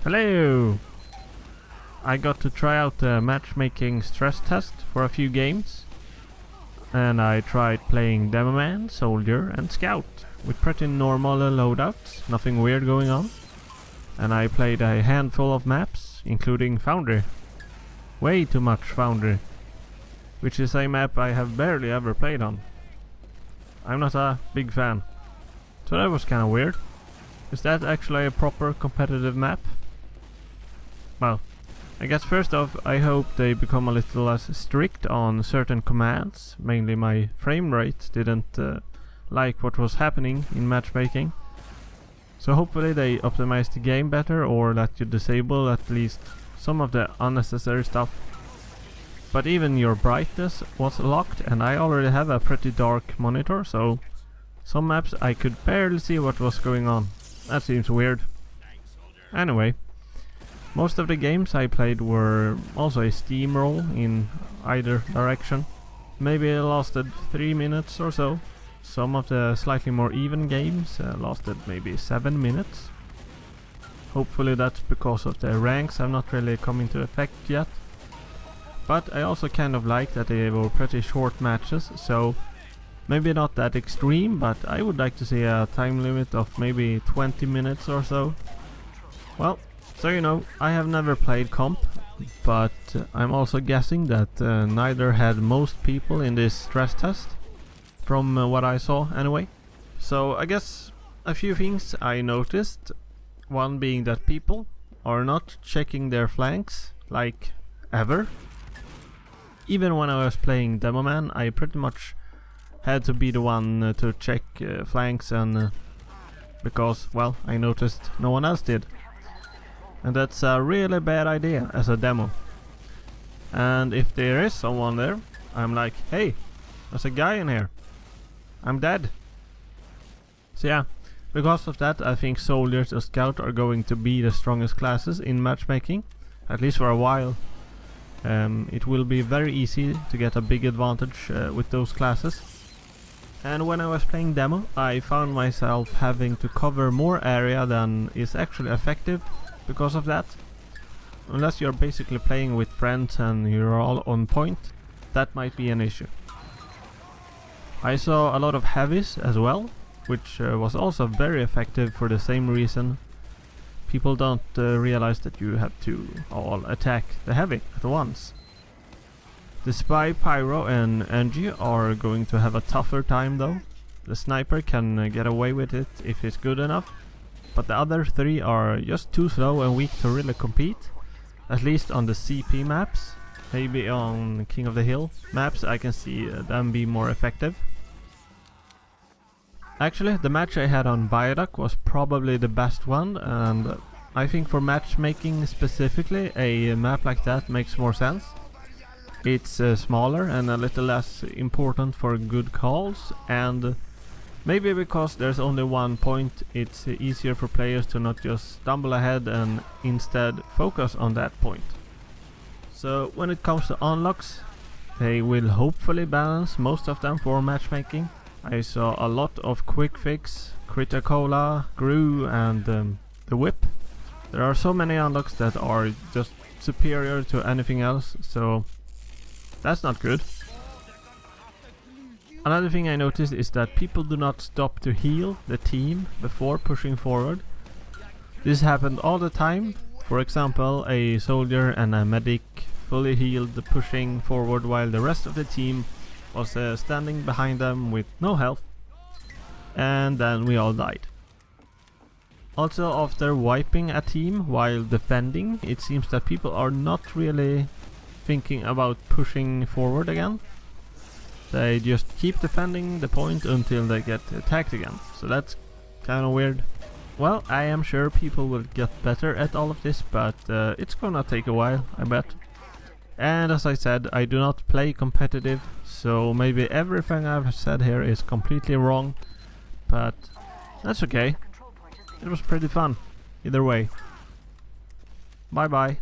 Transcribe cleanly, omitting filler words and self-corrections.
Hello! I got to try out the matchmaking stress test for a few games. And I tried playing Demoman, Soldier and Scout with pretty normal loadouts, nothing weird going on. And I played a handful of maps, including Foundry. Way too much Foundry, which is a map I have barely ever played on. I'm not a big fan. So that was kinda weird. Is that actually a proper competitive map? Well, I guess first off, I hope they become a little less strict on certain commands. Mainly my frame rate didn't like what was happening in matchmaking. So hopefully they optimize the game better or let you disable at least some of the unnecessary stuff. But even your brightness was locked and I already have a pretty dark monitor, so some maps I could barely see what was going on. That seems weird. Anyway. Most of the games I played were also a steamroll in either direction. Maybe it lasted 3 minutes or so. Some of the slightly more even games lasted maybe 7 minutes. Hopefully that's because of the ranks have not really come into effect yet. But I also kind of like that they were pretty short matches, so maybe not that extreme, but I would like to see a time limit of maybe 20 minutes or so. Well, so you know, I have never played comp, but I'm also guessing that neither had most people in this stress test, from what I saw anyway. So I guess a few things I noticed, one being that people are not checking their flanks, like ever. Even when I was playing Demoman, I pretty much had to be the one to check flanks and because, well, I noticed no one else did. And that's a really bad idea as a demo. And if there is someone there, I'm like, hey, there's a guy in here. I'm dead. So yeah, because of that I think Soldiers and Scout are going to be the strongest classes in matchmaking, at least for a while. It will be very easy to get a big advantage with those classes. And when I was playing demo, I found myself having to cover more area than is actually effective. Because of that, unless you're basically playing with friends and you're all on point, that might be an issue. I saw a lot of heavies as well, which was also very effective for the same reason. People don't realize that you have to all attack the heavy at once. The Spy, Pyro and Angie are going to have a tougher time though. The Sniper can get away with it if it's good enough. But the other three are just too slow and weak to really compete, at least on the CP maps. Maybe on King of the Hill maps I can see them be more effective. Actually, the match I had on Viaduct was probably the best one, and I think for matchmaking specifically, a map like that makes more sense. It's smaller and a little less important for good calls, and maybe because there's only one point, it's easier for players to not just stumble ahead and instead focus on that point. So when it comes to unlocks, they will hopefully balance most of them for matchmaking. I saw a lot of Quick Fix, Criticola, Gru and the Whip. There are so many unlocks that are just superior to anything else, so that's not good. Another thing I noticed is that people do not stop to heal the team before pushing forward. This happened all the time. For example, a soldier and a medic fully healed pushing forward while the rest of the team was standing behind them with no health. And then we all died. Also, after wiping a team while defending, it seems that people are not really thinking about pushing forward again. They just keep defending the point until they get attacked again. So that's kind of weird. Well, I am sure people will get better at all of this, but it's gonna take a while, I bet. And as I said, I do not play competitive, so maybe everything I've said here is completely wrong, but that's okay. It was pretty fun, either way. Bye bye.